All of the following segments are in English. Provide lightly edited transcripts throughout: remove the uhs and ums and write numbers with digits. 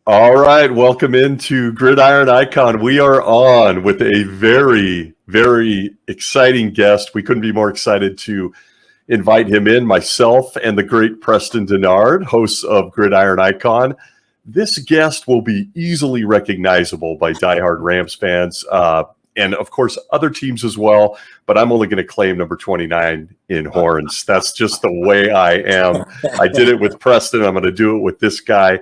All right, welcome into Gridiron Icon. We are on with a very, very exciting guest. We couldn't be more excited to invite him in, myself and the great Preston Denard, hosts of Gridiron Icon. This guest will be easily recognizable by diehard Rams fans, and of course other teams as well, but I'm only going to claim number 29 in horns. That's just the way I am. I did it with Preston. I'm going to do it with this guy.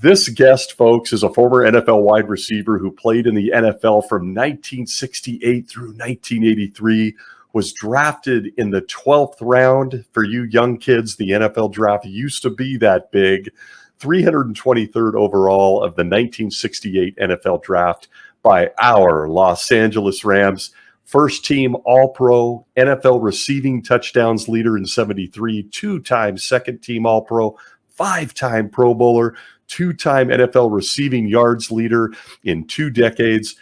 This guest, folks, is a former NFL wide receiver who played in the NFL from 1968 through 1983, was drafted in the 12th round. For you young kids, the NFL draft used to be that big. 323rd overall of the 1968 NFL draft by our Los Angeles Rams. First team All-Pro, NFL receiving touchdowns leader in 73, two-time second team All-Pro, five-time Pro Bowler, two-time NFL receiving yards leader in 2 decades,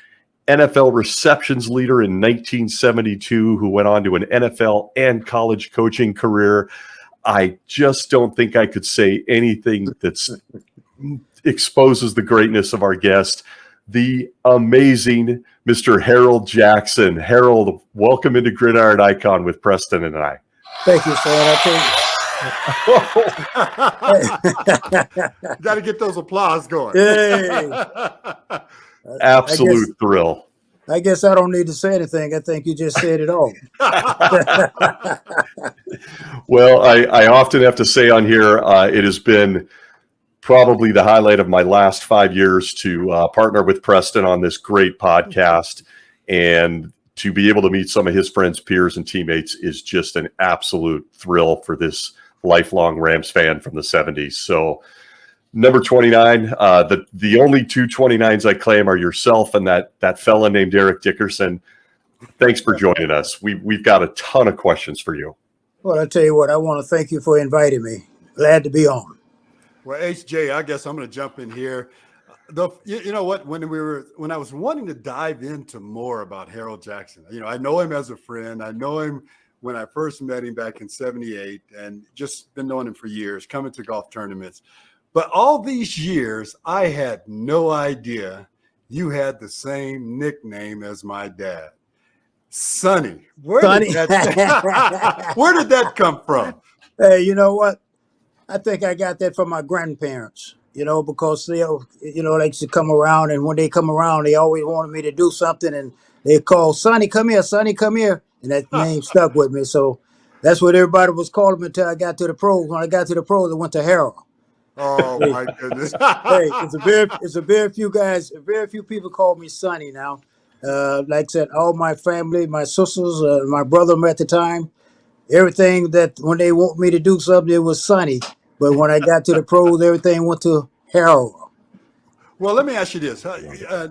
NFL receptions leader in 1972, who went on to an NFL and college coaching career. I just don't think I could say anything that exposes the greatness of our guest, the amazing Mr. Harold Jackson. Harold, welcome into Gridiron Icon with Preston and I. Thank you, sir. Got to get those applause going. Hey. Absolute thrill. I guess I don't need to say anything. I think you just said it all. Well, I often have to say on here, it has been probably the highlight of my last 5 years to partner with Preston on this great podcast. And to be able to meet some of his friends, peers, and teammates is just an absolute thrill for this lifelong Rams fan from the 70s. So number 29, the only two 29s I claim are yourself and that fella named Eric Dickerson. Thanks for joining us. We've got a ton of questions for you. Well, I tell you what, I want to thank you for inviting me. Glad to be on. Well, HJ, I guess I'm going to jump in here. You know what? When I was wanting to dive into more about Harold Jackson, I know him as a friend. I know him when I first met him back in '78, and just been knowing him for years, coming to golf tournaments. But all these years, I had no idea you had the same nickname as my dad, Sonny. Where did that come from? Hey, you know what? I think I got that from my grandparents. Because they used to come around, and when they come around, they always wanted me to do something, and they call Sonny, come here, Sonny, come here, and that name stuck with me. So that's what everybody was calling me until I got to the pros. When I got to the pros, I went to Harold. Oh my goodness! Hey, it's a very few people call me Sonny now. Like I said, all my family, my sisters, my brother at the time, everything that when they want me to do something, it was Sonny. But when I got to the pros, everything went to Harold. Well, let me ask you this.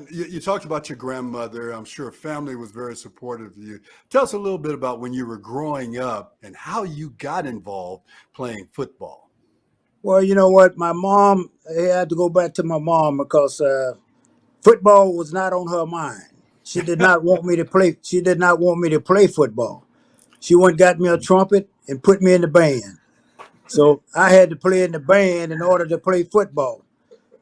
You talked about your grandmother. I'm sure family was very supportive of you. Tell us a little bit about when you were growing up and how you got involved playing football. Well, you know what? My mom, I had to go back to my mom because football was not on her mind. She did not want me to play. She did not want me to play football. She went and got me a trumpet and put me in the band. So I had to play in the band in order to play football.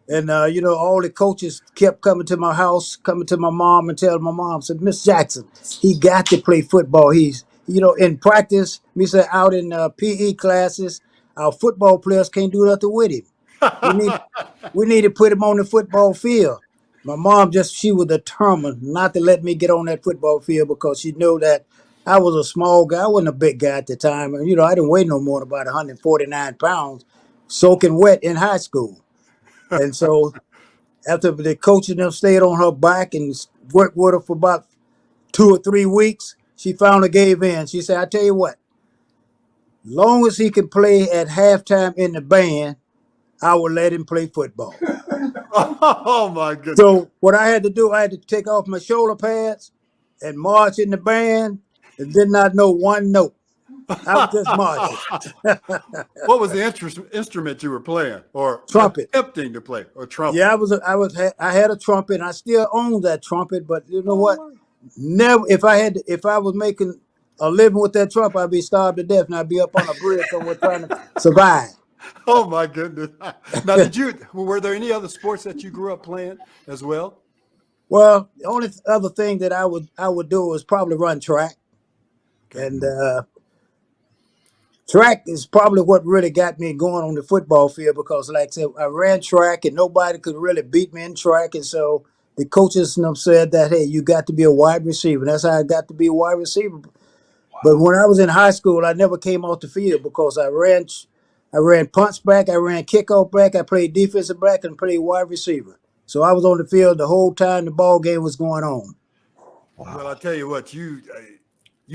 And, all the coaches kept coming to my house, coming to my mom and telling my mom, said, Miss Jackson, he got to play football. He's, in practice, me said out in PE classes, our football players can't do nothing with him. We need to put him on the football field. My mom she was determined not to let me get on that football field because she knew that I was a small guy. I wasn't a big guy at the time. And, I didn't weigh no more than about 149 pounds, soaking wet in high school. And so after the coach and them stayed on her back and worked with her for about 2 or 3 weeks, she finally gave in. She said, I tell you what, long as he can play at halftime in the band, I will let him play football. Oh, my goodness. So what I had to do, I had to take off my shoulder pads and march in the band and did not know one note. I was just marching. What was the instrument you were playing, or trumpet? Attempting to play, or trumpet? Yeah, I had a trumpet. And I still own that trumpet, but you know what? Never. If I was making a living with that trumpet, I'd be starved to death, and I'd be up on a bridge somewhere trying to survive. Oh my goodness. Now, were there any other sports that you grew up playing as well? Well, the only other thing that I would do was probably run track, Okay. and track is probably what really got me going on the football field because, like I said, I ran track and nobody could really beat me in track, and so the coaches and them said that hey, you got to be a wide receiver. That's how I got to be a wide receiver. But when I was in high school, I never came off the field because I ran punts back, I ran kickoff back, I played defensive back, and played wide receiver. So I was on the field the whole time the ball game was going on. Well, I tell you what, you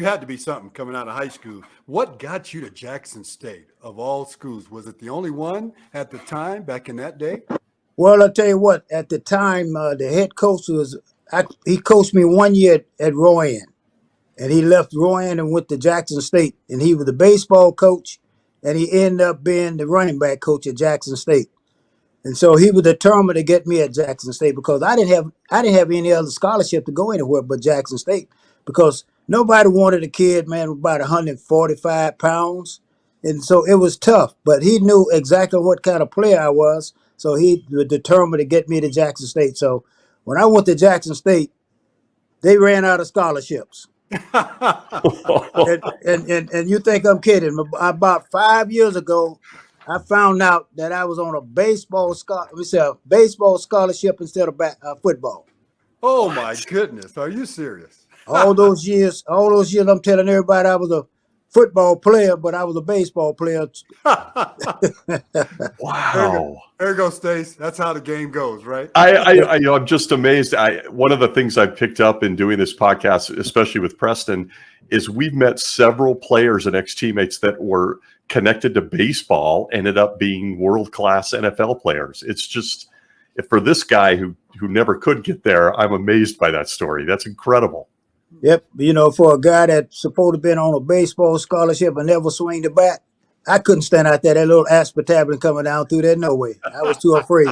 had to be something coming out of high school. What got you to Jackson State of all schools? Was it the only one at the time back in that day? Well, I'll tell you what. At the time, the head coach he coached me 1 year at Rowan, and he left Rowan and went to Jackson State, and he was the baseball coach, and he ended up being the running back coach at Jackson State. And so he was determined to get me at Jackson State because I didn't have any other scholarship to go anywhere but Jackson State because nobody wanted a kid, man, about 145 pounds. And so it was tough, but he knew exactly what kind of player I was. So he was determined to get me to Jackson State. So when I went to Jackson State, they ran out of scholarships. And you think I'm kidding? About 5 years ago, I found out that I was on a baseball scholarship instead of football. Oh my goodness. Are you serious? All those years, I'm telling everybody I was a football player, but I was a baseball player. Wow. There you go, Stace. That's how the game goes, right? I'm just amazed. One of the things I've picked up in doing this podcast, especially with Preston, is we've met several players and ex-teammates that were connected to baseball, ended up being world-class NFL players. It's just, for this guy who never could get there, I'm amazed by that story. That's incredible. Yep. For a guy that's supposed to have been on a baseball scholarship and never swing the bat, I couldn't stand out there, that little aspartame coming down through there. No way. I was too afraid.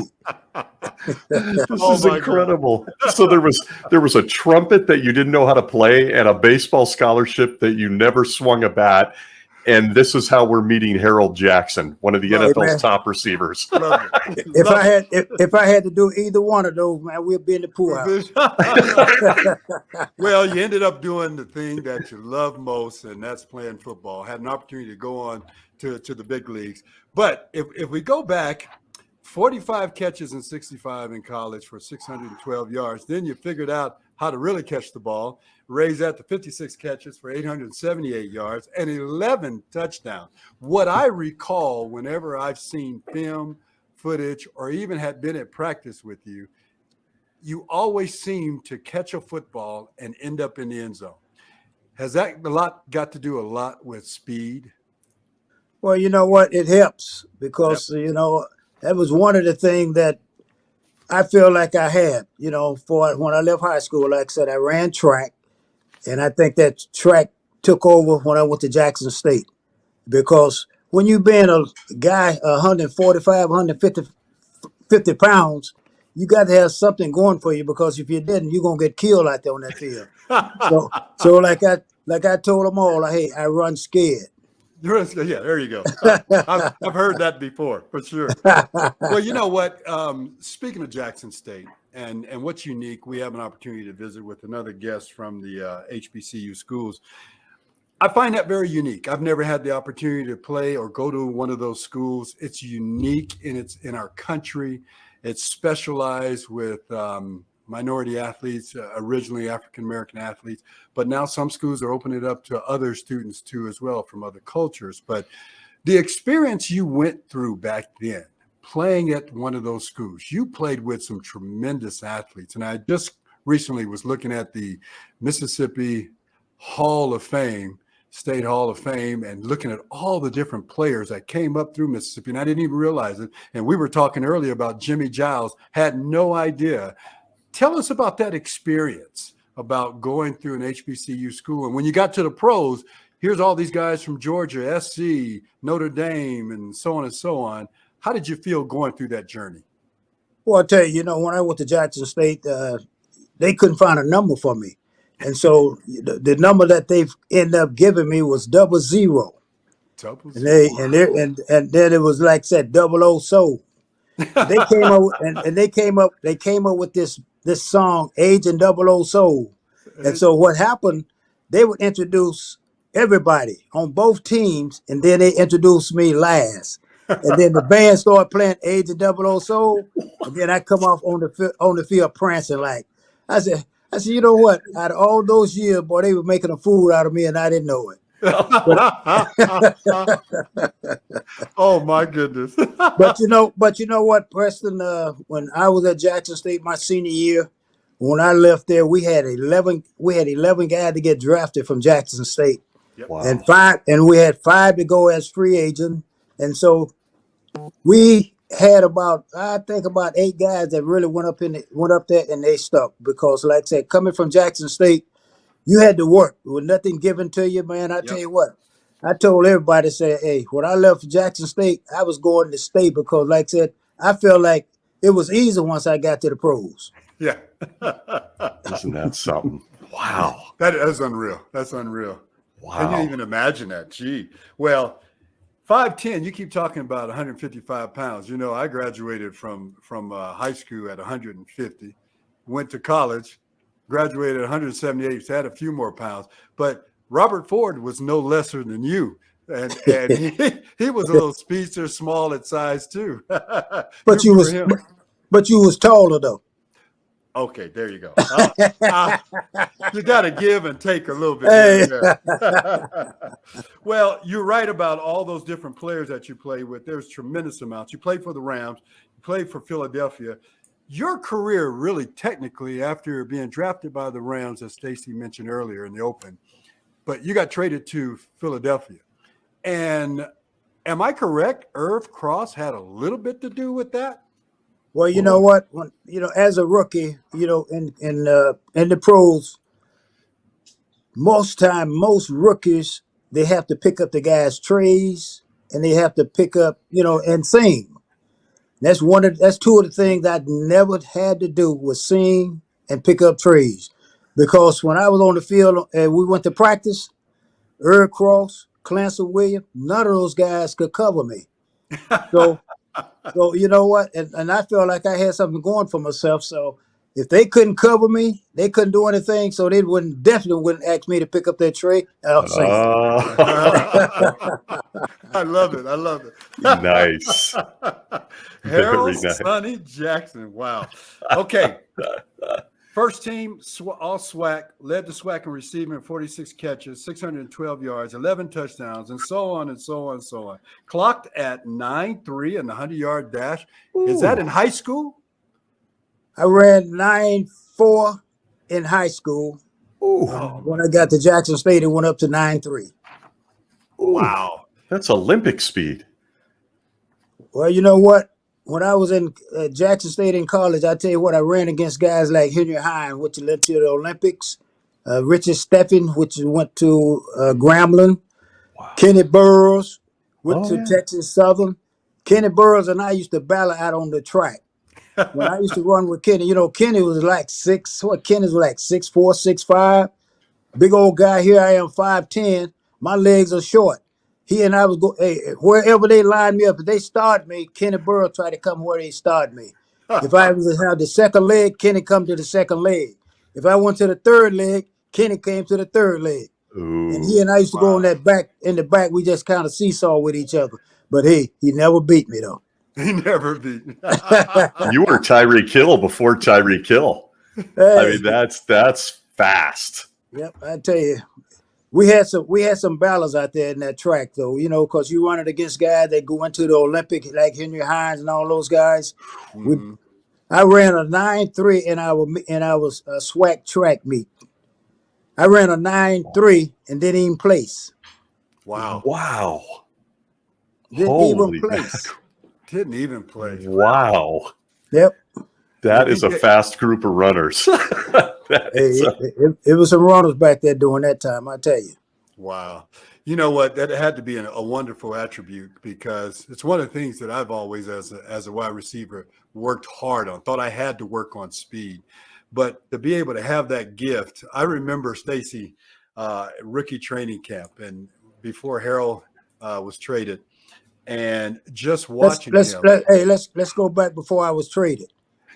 This is incredible. So there was a trumpet that you didn't know how to play and a baseball scholarship that you never swung a bat. And this is how we're meeting Harold Jackson, one of the NFL's top receivers. If I had to do either one of those, man, we'd be in the pool house. Well, you ended up doing the thing that you love most, and that's playing football. Had an opportunity to go on to the big leagues. But if we go back, 45 catches and 65 in college for 612 yards. Then you figured out how to really catch the ball, raise that to 56 catches for 878 yards and 11 touchdowns. What I recall whenever I've seen film, footage, or even had been at practice with you, you always seem to catch a football and end up in the end zone. Has that got to do a lot with speed? Well, you know what? It helps because, that was one of the things that I feel like I had, for when I left high school. Like I said, I ran track, and I think that track took over when I went to Jackson State. Because when you being a guy 145, 150 pounds, you got to have something going for you because if you didn't, you're going to get killed out there on that field. So like I told them all, hey, I run scared. Yeah, there you go. I've heard that before, for sure. Well, you know what? Speaking of Jackson State and what's unique, we have an opportunity to visit with another guest from the HBCU schools. I find that very unique. I've never had the opportunity to play or go to one of those schools. It's unique in our country. It's specialized with minority athletes, originally African-American athletes, but now some schools are opening it up to other students too as well from other cultures. But the experience you went through back then, playing at one of those schools, you played with some tremendous athletes. And I just recently was looking at the Mississippi Hall of Fame, State Hall of Fame, and looking at all the different players that came up through Mississippi, and I didn't even realize it. And we were talking earlier about Jimmy Giles, had no idea. Tell us about that experience, about going through an HBCU school. And when you got to the pros, here's all these guys from Georgia, SC, Notre Dame, and so on and so on. How did you feel going through that journey? Well, I'll tell you, when I went to Jackson State, they couldn't find a number for me. And so the number that they've ended up giving me was 00. Double and Z. and then it was like said double O soul. And they came up and they came up with this song Age and Double O Soul. And so what happened, they would introduce everybody on both teams, and then they introduced me last. And then the band started playing Age and Double O Soul, and then I come off on the field prancing like I said, you know what? Out of all those years, boy, they were making a fool out of me, and I didn't know it. But Oh my goodness. but you know what, Preston? When I was at Jackson State my senior year, when I left there, we had 11 guys to get drafted from Jackson State, Yep. Wow. and we had 5 to go as free agent, and so we had I think about 8 guys that really went up there and they stuck because, like I said, coming from Jackson State, you had to work with nothing given to you, man. I tell Yep. you what, I told everybody, say, hey, when I left Jackson State, I was going to state because, like I said, I felt like it was easy once I got to the pros. Yeah. Isn't that something? Wow. That is unreal. That's unreal. I Wow. can't even imagine that. Gee. Well, 5'10", you keep talking about 155 pounds. You know, I graduated from high school at 150, went to college, graduated at 178, so I had a few more pounds. But Robert Ford was no lesser than you. And he was a little speedster, small at size too. But you was him? but you was taller though. Okay, there you go. You got to give and take a little bit. Hey. There. Well, you're right about all those different players that you play with. There's tremendous amounts. You played for the Rams. You played for Philadelphia. Your career really technically after being drafted by the Rams, as Stacey mentioned earlier in the open, but you got traded to Philadelphia. And am I correct? Irv Cross had a little bit to do with that? Well, you know what? When, as a rookie, in the pros, most rookies, they have to pick up the guys' trays and they have to pick up, and sing. That's two of the things I never had to do was sing and pick up trays. Because when I was on the field and we went to practice, Irv Cross, Clancy Williams, none of those guys could cover me. So you know what? And I felt like I had something going for myself. So if they couldn't cover me, they couldn't do anything. So they definitely wouldn't ask me to pick up their tray. I'll sing. I love it. I love it. Nice. Harold Very nice. Sonny Jackson. Wow. Okay. First team, all SWAC, led the SWAC in receiving 46 catches, 612 yards, 11 touchdowns, and so on and so on and so on. Clocked at 9.3 in the 100-yard dash. Ooh. Is that in high school? I ran 9.4 in high school. Ooh. When I got to Jackson State, it went up to 9.3. Wow. That's Olympic speed. Well, you know what? When I was in Jackson State in college, I tell you what, I ran against guys like Henry Hine, which led to the Olympics, Richard Steffen, which went to Grambling, Wow. Kenny Burroughs, went to Texas Southern. Kenny Burroughs and I used to battle out on the track. When I used to run with Kenny, Kenny was like Kenny was like 6'4", 6'5". Big old guy. Here I am, 5'10". My legs are short. He and I was wherever they lined me up. If they started me, Kenny Burrow tried to come where they started me. If I was to have the second leg, Kenny come to the second leg. If I went to the third leg, Kenny came to the third leg. Ooh. And he and I used to go in the back. We just kind of seesaw with each other. But he never beat me though. He never beat me. You were Tyreek Hill before Tyreek Hill. Hey. I mean, that's fast. Yep, I tell you. We had some battles out there in that track, though, because you running against guys that go into the Olympic, like Henry Hines and all those guys. Mm-hmm. I ran a 9.3 in our SWAC track meet. I ran a 9.3 and didn't even place. Wow. Wow. Didn't even place. Didn't even play. Wow. Yep. That is a fast group of runners. It was some runners back there during that time, I tell you. Wow. You know what? That had to be a wonderful attribute because it's one of the things that I've always, as a wide receiver, worked hard on. Thought I had to work on speed. But to be able to have that gift, I remember Stacey rookie training camp. And before Harold was traded, and just watching him. Let's go back before I was traded.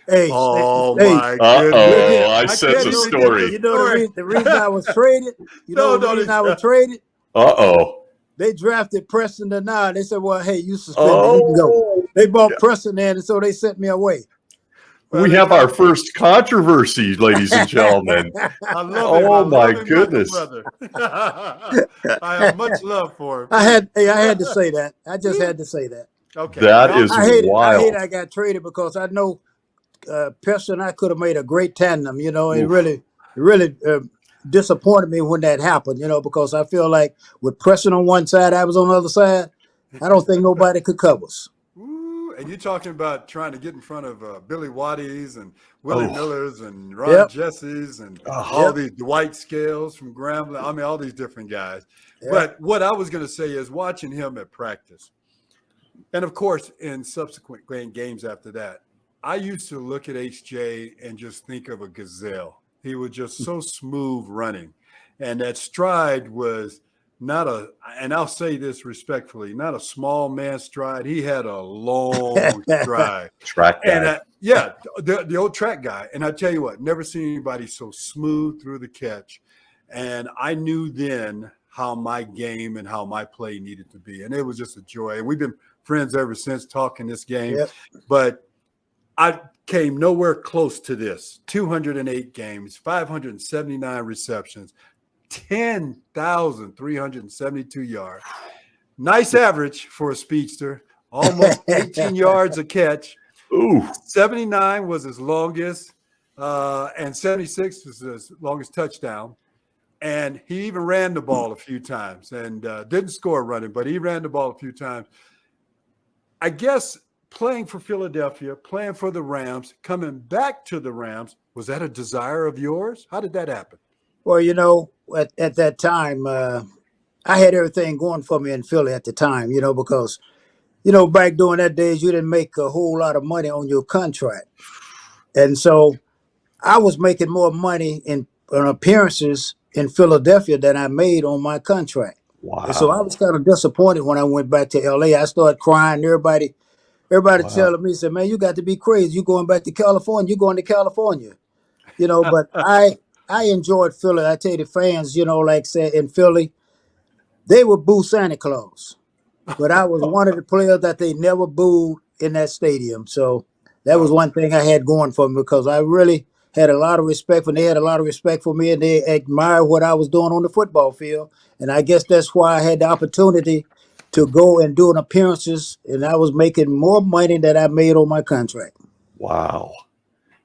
Hey, Oh hey, my Uh-oh, goodness! I sense a story. you know the reason I was traded. You know the reason I was traded. Uh-oh. They drafted Preston and now they said, "Well, hey, you suspended. You can go." Oh, They bought Preston in, and so they sent me away. Well, we have our first controversy, ladies and gentlemen. I love him. Oh, I my love him goodness. like a brother. I have much love for him. I had to say that. I just had to say that. Okay. That Now, is I hate wild. I got traded because I know Preston and I could have made a great tandem. You know, it Oof. really disappointed me when that happened. You know, because I feel like with Preston on one side, I was on the other side. I don't think nobody could cover us. ooh, and you're talking about trying to get in front of Billy Waddies and Willie Oh. Millers and Ron Yep. Jesses and Oh. all these Dwight Scales from Grambling. I mean, all these different guys. Yep. But what I was going to say is watching him at practice, and of course in subsequent games after that, I used to look at HJ and just think of a gazelle. He was just so smooth running, and that stride was not a, and I'll say this respectfully, not a small man stride. He had a long stride. Track guy. And yeah, the old track guy. And I tell you what, never seen anybody so smooth through the catch. And I knew then how my game and how my play needed to be. And it was just a joy. And we've been friends ever since talking this game. Yep. But I came nowhere close to this. 208 games, 579 receptions, 10,372 yards. Nice average for a speedster. Almost 18 yards a catch. Ooh. 79 was his longest, and 76 was his longest touchdown. And he even ran the ball a few times and didn't score running, but he ran the ball a few times. I guess playing for Philadelphia, playing for the Rams, coming back to the Rams, was that a desire of yours? How did that happen? Well, you know, at that time, I had everything going for me in Philly at the time, you know, because, you know, back during that days, you didn't make a whole lot of money on your contract. And so I was making more money on appearances in Philadelphia than I made on my contract. Wow. And so I was kind of disappointed when I went back to LA. I started crying. Everybody Wow. telling me, said, "Man, you got to be crazy. You going back to California. You going to California." You know, but I enjoyed Philly. I tell you, the fans, you know, like said in Philly, they would boo Santa Claus. But I was one of the players that they never booed in that stadium. So that was one thing I had going for me because I really had a lot of respect for them. They had a lot of respect for me and they admired what I was doing on the football field. And I guess that's why I had the opportunity to go and do an appearances, and I was making more money than I made on my contract. Wow.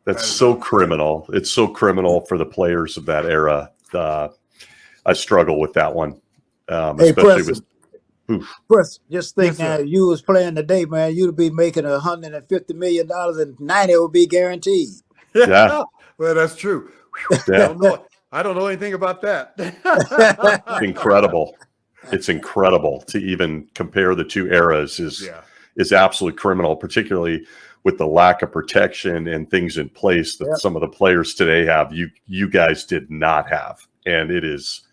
That's so criminal. It's so criminal for the players of that era. I struggle with that one. Hey, Especially Preston, just think Yes, now, sir. if you was playing today, man, you'd be making $150 million and 90 would be guaranteed. Yeah. Well, that's true. Yeah. I don't know anything about that. Incredible. It's incredible to even compare the two eras is absolutely criminal, particularly with the lack of protection and things in place that some of the players today have. You guys did not have. And it's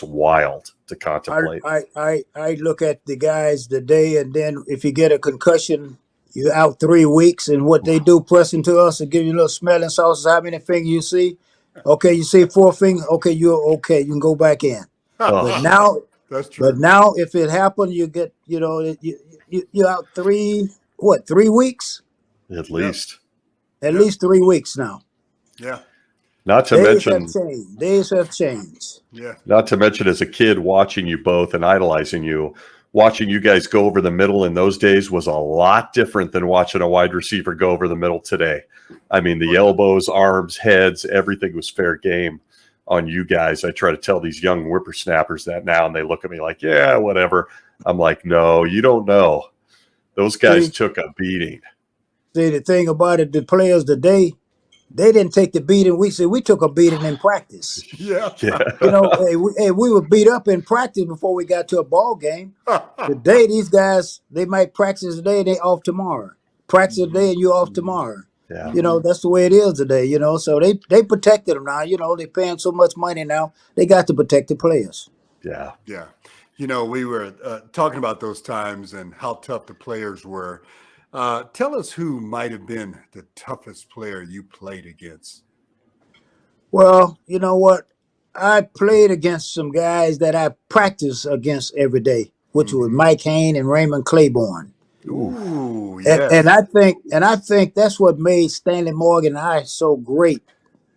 wild to contemplate. I look at the guys today, and then if you get a concussion, you're out 3 weeks, and what they do pressing to us and give you a little smelling sauces, how many fingers you see? Okay, you see 4 fingers, okay, you're okay, you can go back in. But now That's true. But now, if it happened, you get, you know, you're out 3 weeks? At least. At least 3 weeks now. Yeah. Not to Days mention, have changed. Days have changed. Yeah. not to mention as a kid watching you both and idolizing you, watching you guys go over the middle in those days was a lot different than watching a wide receiver go over the middle today. I mean, the elbows, arms, heads, everything was fair game on you guys. I try to tell these young whippersnappers that now, and they look at me like, yeah, whatever. I'm like, no, you don't know. Those guys took a beating. See, the thing about it, the players today, they didn't take the beating. We took a beating in practice. Yeah. Yeah. You know, we were beat up in practice before we got to a ball game. Today, these guys, they might practice today, they off tomorrow. Practice today, and you're off tomorrow. Yeah. You know, that's the way it is today, you know. So they protected them now. You know, they're paying so much money now. They got to protect the players. Yeah. Yeah. You know, we were talking about those times and how tough the players were. Tell us who might have been the toughest player you played against. Well, you know what? I played against some guys that I practiced against every day, which was Mm-hmm. Mike Hayne and Raymond Claiborne. Ooh. Ooh, And yes. I think that's what made Stanley Morgan and I so great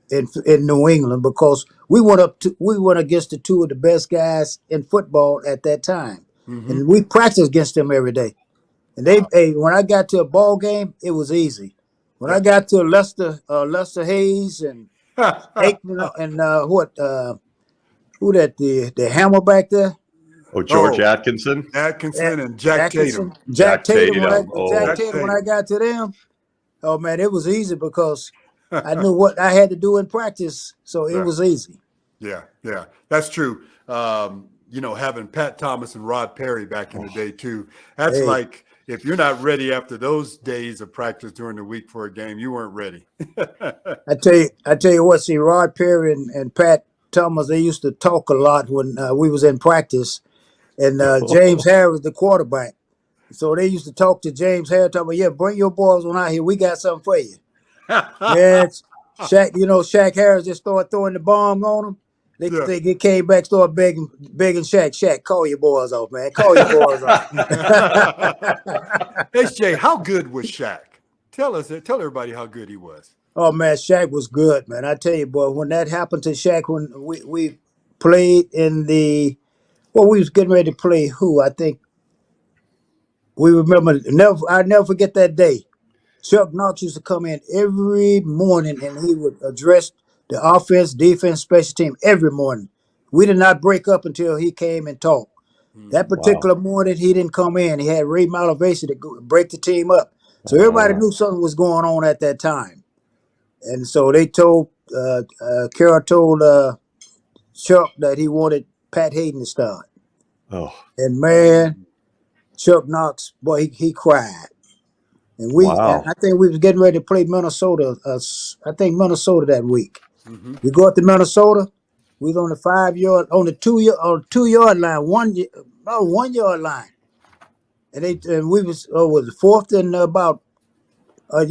in New England, because we went against the two of the best guys in football at that time, Mm-hmm. and we practiced against them every day. And Wow. when I got to a ball game, it was easy. When I Yeah. got to Lester Hayes and Aikman and who that the hammer back there? Oh, George Oh, Atkinson, Atkinson and Jack Atkinson, Tatum. Jack Jack Tatum. Tatum. Jack Oh, Jack Tatum, when I Tatum. got to them, oh man, it was easy because I knew what I had to do in practice, so it Yeah. was easy. Yeah, yeah, that's true. You know, having Pat Thomas and Rod Perry back in the day too. That's Hey, like if you're not ready after those days of practice during the week for a game, you weren't ready. I tell you what. See, Rod Perry and Pat Thomas, they used to talk a lot when we was in practice, and James Harris, the quarterback. So they used to talk to James Harris, talk about, yeah, bring your boys on out here. We got something for you. Man, Shaq Harris just started throwing the bomb on them. Yeah. They came back, started begging Shaq, call your boys off, man. Call your boys off. HJ, how good was Shaq? Tell everybody how good he was. Oh man, Shaq was good, man. I tell you, boy, when that happened to Shaq, when we played we was getting ready to play who? I think we remember I never forget that day. Chuck Knox used to come in every morning and he would address the offense, defense, special team every morning. We did not break up until he came and talked. That Mhm. wow. particular morning, he didn't come in. He had Ray Malavasi to break the team up. So everybody Uh, knew something was going on at that time. And so they told, Carroll told Chuck that he wanted Pat Hayden to start. oh, And man, Mm. Chuck Knox, boy, he cried. And wow. I think we was getting ready to play Minnesota. I think Minnesota that week. Mhm. We go up to Minnesota. We was on the 5 yard, on the 2 yard line, 1 yard line, and we was fourth and about a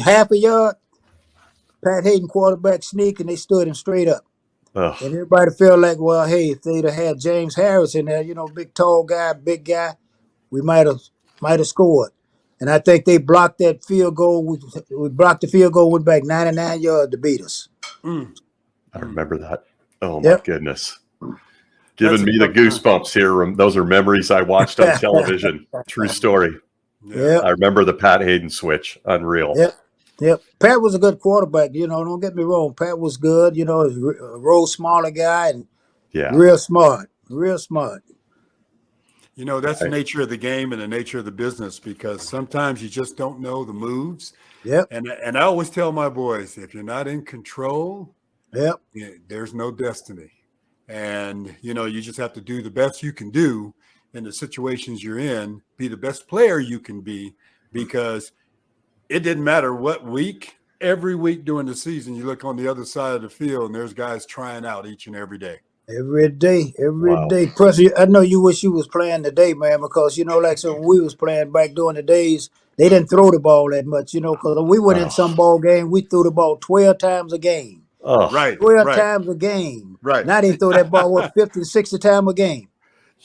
half a yard. Pat Hayden quarterback sneak, and they stood him straight up. And Ugh. everybody felt like, well, hey, if they'd have had James Harris in there, big tall guy, big guy, we might have scored. And I think they blocked that field goal. We blocked the field goal, went back 99 yards to beat us. Mm. I Mm. remember that. Oh my Yep. goodness. That's Giving a me the tough time. goosebumps here. Those are memories I watched on television. True story. Yeah. Yep. I remember the Pat Hayden switch. Unreal. Yep. Yep. Pat was a good quarterback. Don't get me wrong. Pat was good. He's a real smaller guy and Yeah. real smart. Real smart. You know, that's the I, nature of the game and the nature of the business because sometimes you just don't know the moves. Yep. And I always tell my boys, if you're not in control, Yep. there's no destiny. And, you just have to do the best you can do in the situations you're in, be the best player you can be, because it didn't matter what week, every week during the season, you look on the other side of the field and there's guys trying out each and every day. Every day, every wow. day. Plus, I know you wish you was playing today, man, because like so when we was playing back during the days, they didn't throw the ball that much, because we went in some Oh, ball game, we threw the ball 12 times a game. oh, Right, 12 right, times a game. right. Now they throw that ball, 50, 60 times a game.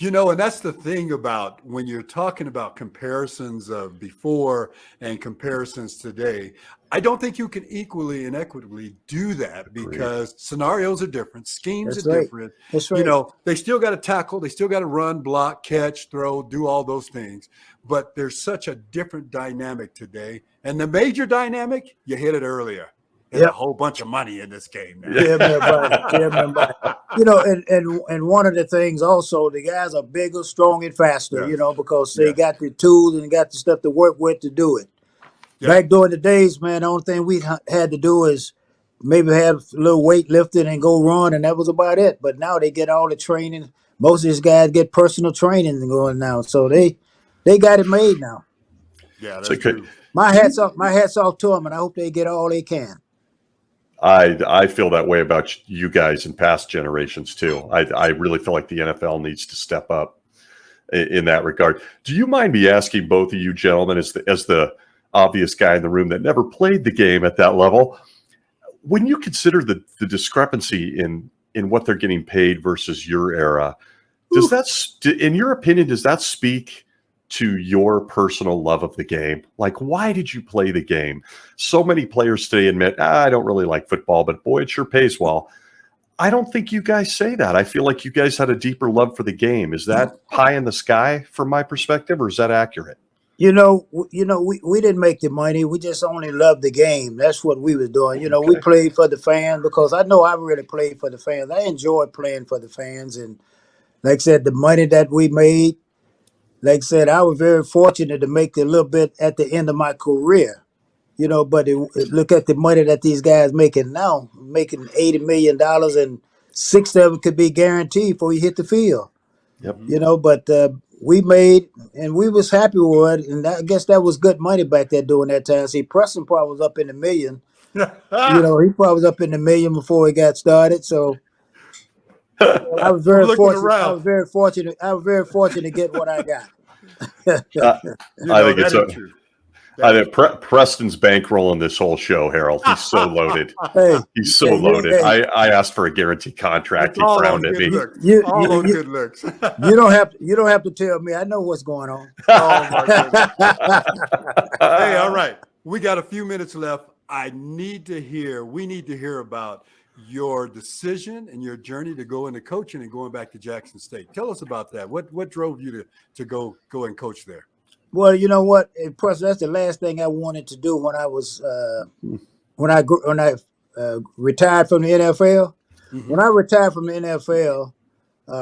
And that's the thing about when you're talking about comparisons of before and comparisons today, I don't think you can equally and equitably do that agreed. because scenarios are different, schemes are That's right. different. That's right. They still got to tackle, they still got to run, block, catch, throw, do all those things. But there's such a different dynamic today. And the major dynamic, you hit it earlier. There's a Yep. whole bunch of money in this game now. Tell me about it. Tell me about it. And one of the things also, the guys are bigger, strong, and faster, Yes. because they Yes. got the tools and got the stuff to work with to do it. Yeah. Back during the days, man, the only thing we had to do is maybe have a little weight lifting and go run, and that was about it. But now they get all the training. Most of these guys get personal training going now, so they got it made now. Yeah, So that's true. My can hats you off. My hats off to them, and I hope they get all they can. I feel that way about you guys in past generations too. I really feel like the NFL needs to step up in that regard. Do you mind me asking both of you gentlemen, as the obvious guy in the room that never played the game at that level, when you consider the discrepancy in what they're getting paid versus your era, does that, in your opinion, does that speak to your personal love of the game? Like, why did you play the game? So many players today admit, I don't really like football, but boy, it sure pays well. I don't think you guys say that. I feel like you guys had a deeper love for the game. Is that pie in the sky from my perspective, or is that accurate? We didn't make the money. We just only loved the game. That's what we was doing. We played for the fans, because I know I really played for the fans. I enjoyed playing for the fans. And like I said, the money that we made, like I said, I was very fortunate to make a little bit at the end of my career. But look at the money that these guys making now, making $80 million, and 6 of it could be guaranteed before you hit the field. Yep. But we made, and we was happy with it, and I guess that was good money back there during that time. See, Preston probably was up in the million. He probably was up in the million before he got started. So I was very fortunate. I was very fortunate. I was very fortunate to get what I got. I think it's true. Preston's bankrolling this whole show, Harold. He's so loaded. He's so loaded. I asked for a guaranteed contract. He frowned at me. All those good looks. You don't have to tell me. I know what's going on. Oh my goodness. Hey, all right. We got a few minutes left. We need to hear about your decision and your journey to go into coaching and going back to Jackson State. Tell us about that. What drove you to go and coach there? Well, you know what, plus that's the last thing I wanted to do when I was when I retired from the NFL. Mm-hmm. When I retired from the NFL,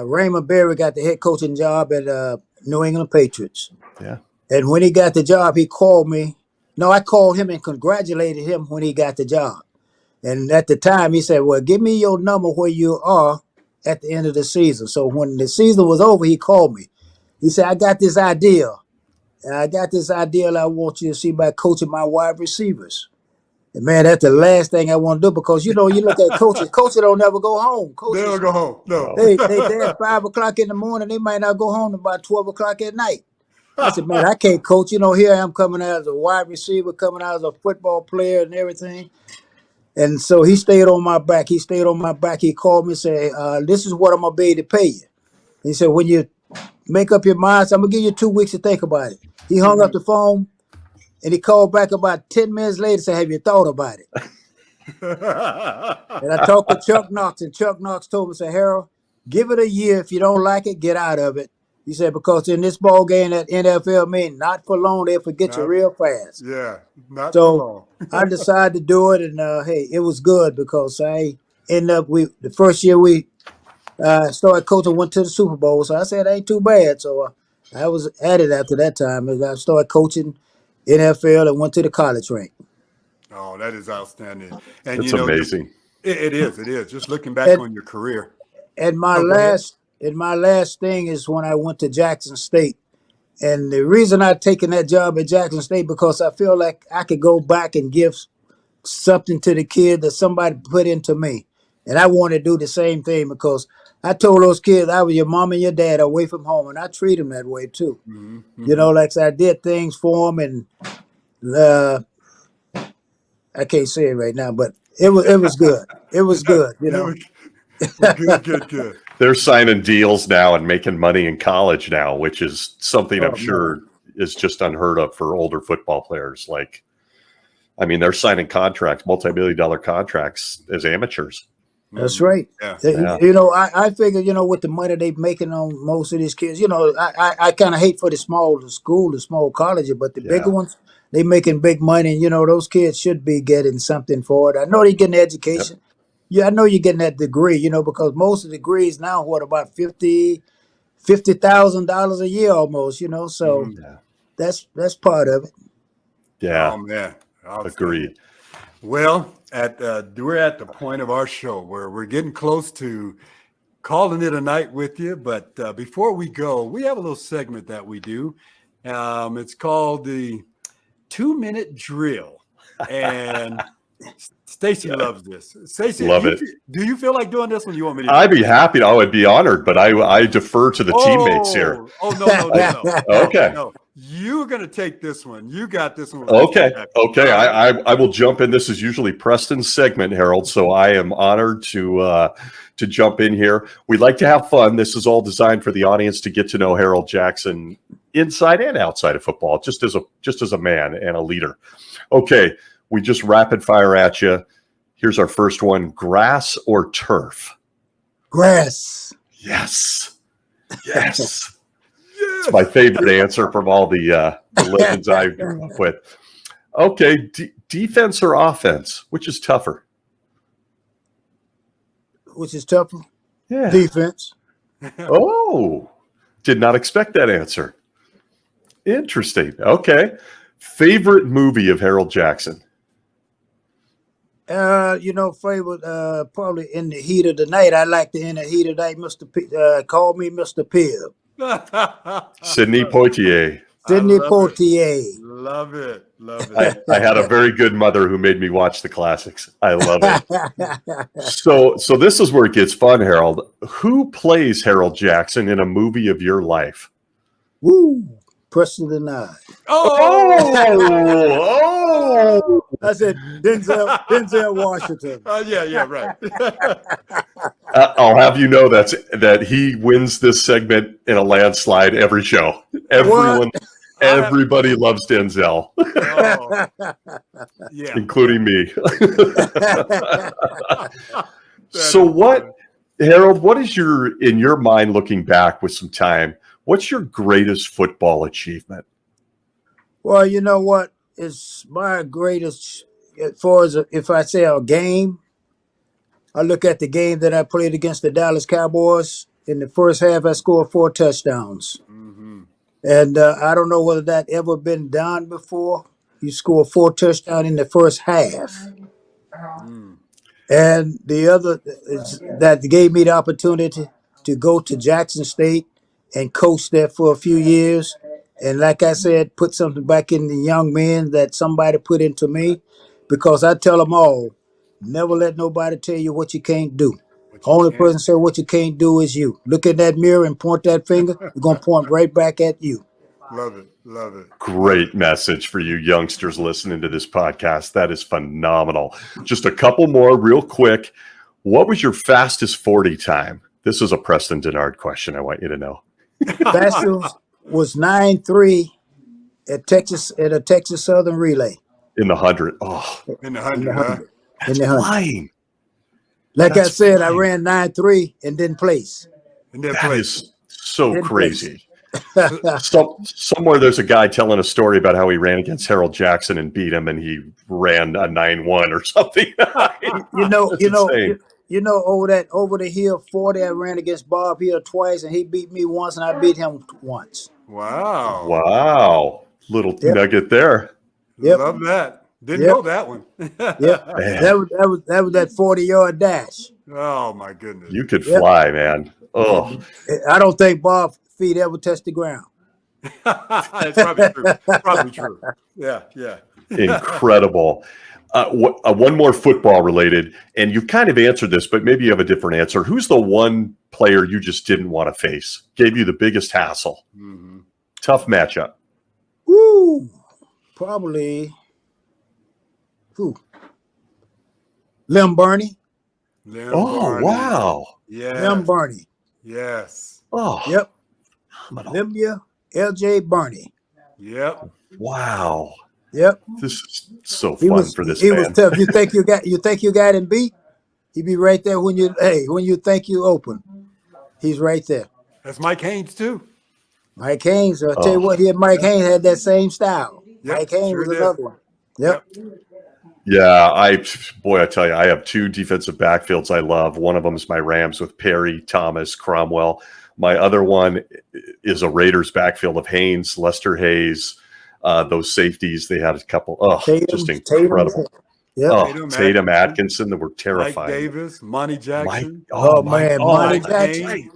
Raymond Berry got the head coaching job at New England Patriots. Yeah. And when he got the job, he called me. No, I called him and congratulated him when he got the job. And at the time, he said, "Well, give me your number where you are at the end of the season." So when the season was over, he called me. He said, "I got this idea. And I got this idea I want you to see by coaching my wide receivers." And man, that's the last thing I want to do, because you look at coaches. Coaches don't never go home. Coaches, they don't go home. No. They at 5 o'clock in the morning. They might not go home about 12 o'clock at night. I said, man, I can't coach. Here I am coming out as a wide receiver, coming out as a football player and everything. And so he stayed on my back. He called me and said, "This is what I'm gonna be able to pay you." He said, "When you make up your mind, so I'm gonna give you 2 weeks to think about it." He hung up the phone, and he called back about 10 minutes later and said, "Have you thought about it?" And I talked to Chuck Knox, and Chuck Knox told me, said, "Harold, give it a year. If you don't like it, get out of it." He said, "Because in this ball game, that NFL mean not for long, they'll forget you real fast." Yeah, not for long. I decided to do it, and hey, it was good, because I ended up, the first year we started coaching, went to the Super Bowl. So I said, ain't too bad. So I was at it after that time. I started coaching NFL and went to the college rank. Oh, that is outstanding. And it's amazing. It is. Just looking back on your career. And my last thing is when I went to Jackson State. And the reason I've taken that job at Jackson State, because I feel like I could go back and give something to the kid that somebody put into me. And I want to do the same thing, because I told those kids I was your mom and your dad away from home, and I treat them that way too. Mm-hmm. Like I said, I did things for them, and I can't say it right now, but it was good. It was good, Good. They're signing deals now and making money in college now, which is something I'm sure is just unheard of for older football players. They're signing contracts, multi-million-dollar contracts as amateurs. That's right. Yeah. I figure, with the money they're making on most of these kids, I kind of hate for the small colleges, but the bigger ones, they making big money, and, those kids should be getting something for it. I know they're getting education. Yep. Yeah, I know you're getting that degree, because most of the degrees now, about $50,000 a year almost, so that's part of it. Yeah. Oh, man. Agreed. Well, we're at the point of our show where we're getting close to calling it a night with you. But before we go, we have a little segment that we do. It's called the 2-minute drill. And Stacey loves this. Stacey, Love it. do you feel like doing this one? You want me to? I'd be happy. I would be honored, but I defer to the teammates here. Oh no. Okay. No, you're gonna take this one. You got this one. Okay. I will jump in. This is usually Preston's segment, Harold. So I am honored to jump in here. We like to have fun. This is all designed for the audience to get to know Harold Jackson inside and outside of football, just as a man and a leader. Okay, we just rapid fire at you. Here's our first one: grass or turf? Grass. Yes. It's my favorite answer from all the legends I grew up with. Okay, defense or offense? Which is tougher? Which is tougher? Yeah. Defense. Oh, did not expect that answer. Interesting. Okay. Favorite movie of Harold Jackson? Favorite, probably In the Heat of the Night. I like the In the Heat of the Night, call me Mr. Pibb. Sidney Poitier. Sidney Poitier. Love it. I had a very good mother who made me watch the classics. I love it. So this is where it gets fun, Harold. Who plays Harold Jackson in a movie of your life? Woo! Preston and I. Oh! I said Denzel Washington. Yeah, right. I'll have you know that he wins this segment in a landslide every show. Everybody loves Denzel, including me. So Harold, what is in your mind, looking back with some time, what's your greatest football achievement? Well, you know what is my greatest, as far as if I say a game, I look at the game that I played against the Dallas Cowboys. In the first half, I scored 4 touchdowns. Mm-hmm. And I don't know whether that ever been done before. You score 4 touchdowns in the first half. Mm. And the other is that gave me the opportunity to go to Jackson State and coach there for a few years. And like I said, put something back in the young men that somebody put into me, because I tell them all, never let nobody tell you what you can't do. Only person say what you can't do is you. Look in that mirror and point that finger. You're going to point right back at you. Love it. Great message for you youngsters listening to this podcast. That is phenomenal. Just a couple more real quick. What was your fastest 40 time? This is a Preston Denard question. I want you to know. Fastest was 9.3 at a Texas Southern relay. In the 100. Oh. In the 100. In the 100. Flying. Like I said, I ran 9.3 and didn't place. That is so crazy. Somewhere there's a guy telling a story about how he ran against Harold Jackson and beat him, and he ran a 9.1 or something. over the hill 40, I ran against Bob Hill twice, and he beat me once, and I beat him once. Wow. Little nugget there. Yep. Love that. Didn't know that one. That was that 40-yard dash. Oh my goodness. You could fly, man. Oh. I don't think Bob's feet ever touched the ground. That's probably true. Yeah. Incredible. One more football related, and you've kind of answered this, but maybe you have a different answer. Who's the one player you just didn't want to face? Gave you the biggest hassle? Mm-hmm. Tough matchup. Woo! Probably. Who? Lim Burney. Wow. Yeah. Lim Burney. Yes. Oh. Yep. Olympia, L.J. Burney. Yep. Wow. Yep. This is so fun for this He man. was tough. You think you got him beat? He be right there when you think you open. He's right there. That's Mike Haynes too. Mike Haynes. I'll tell you what, Mike Haynes had that same style. Yep, Mike Haynes was another one. Yep. Yeah, I tell you, I have 2 defensive backfields I love. One of them is my Rams with Perry, Thomas, Cromwell. My other one is a Raiders backfield of Haynes, Lester Hayes, those safeties. They had a couple. Just incredible. Tatum Atkinson, that were terrifying. Mike Davis, Monty Jackson. Monty Jackson.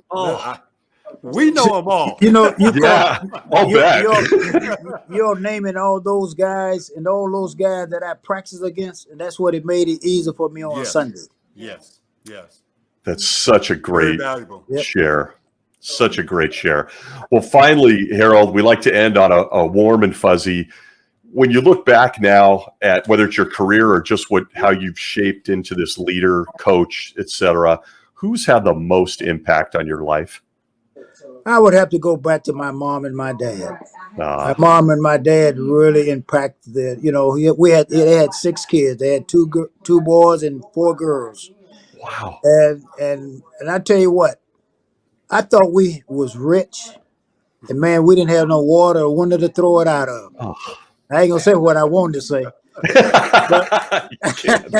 We know them all. You know, you Yeah, I'll bet. you're naming all those guys and all those guys that I practice against, and that's what it made it easier for me on Yes. Sunday. Yes. Yes. That's such a Very great valuable. Yep. share. Such a great share. Well, finally, Harold, we like to end on a warm and fuzzy. When you look back now at whether it's your career or just how you've shaped into this leader, coach, etc., who's had the most impact on your life? I would have to go back to my mom and my dad. My Ah, mom and my dad really impacted the. You know, they had 6 kids. They had two boys and 4 girls. wow. And I tell you what, I thought we was rich, and man, we didn't have no water or window to throw it out of. Oh. I ain't gonna say what I wanted to say, but You can't.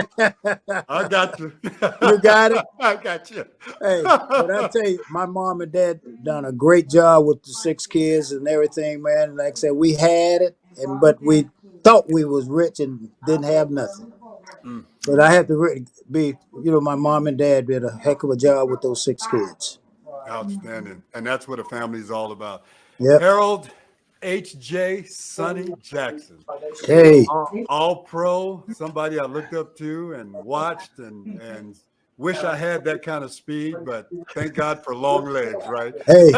I got you. you got it. I got you. Hey, but I tell you, my mom and dad done a great job with the 6 kids and everything, man. Like I said, we had it, but we thought we was rich and didn't have nothing. Mm. But I have to be, my mom and dad did a heck of a job with those 6 kids. Outstanding. And that's what a family is all about. Yep. Harold H.J. Sonny Jackson. Hey, All pro, somebody I looked up to and watched and wish I had that kind of speed, but thank God for long legs, right? hey,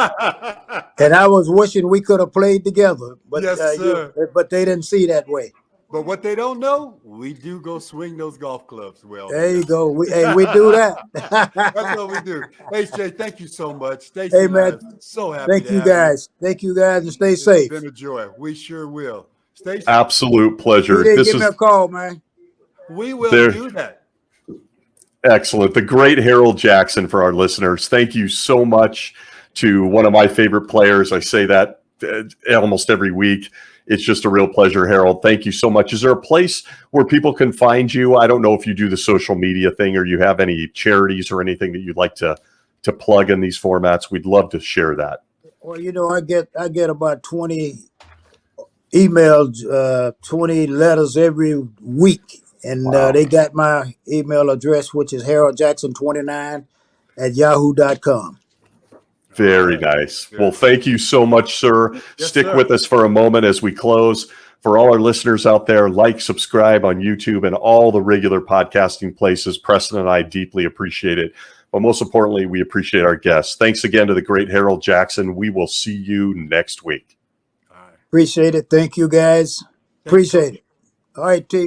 and I was wishing we could have played together, but Yes, sir. but they didn't see that way. But what they don't know, we do go swing those golf clubs well. There you go. We do that. That's what we do. HJ, thank you so much. Stacey, Hey, man. so happy Thank to you have guys. Thank you guys, and stay It's safe. been a joy. We sure will. Stacey, Absolute pleasure. You didn't This give is me a call, man. we will There- do that. excellent. The great Harold Jackson for our listeners. Thank you so much to one of my favorite players. I say that almost every week. It's just a real pleasure, Harold. Thank you so much. Is there a place where people can find you? I don't know if you do the social media thing or you have any charities or anything that you'd like to plug in these formats. We'd love to share that. Well, I get about 20 emails, 20 letters every week, and Wow. they got my email address, which is haroldjackson29@yahoo.com. Very All right. nice. Good. Well, thank you so much, sir. Yes, Stick sir. with us for a moment as we close. For all our listeners out there, like, subscribe on YouTube and all the regular podcasting places. Preston and I deeply appreciate it. But most importantly, we appreciate our guests. Thanks again to the great Harold Jackson. We will see you next week. All right. Appreciate it. Thank you, guys. Appreciate it. All right, T.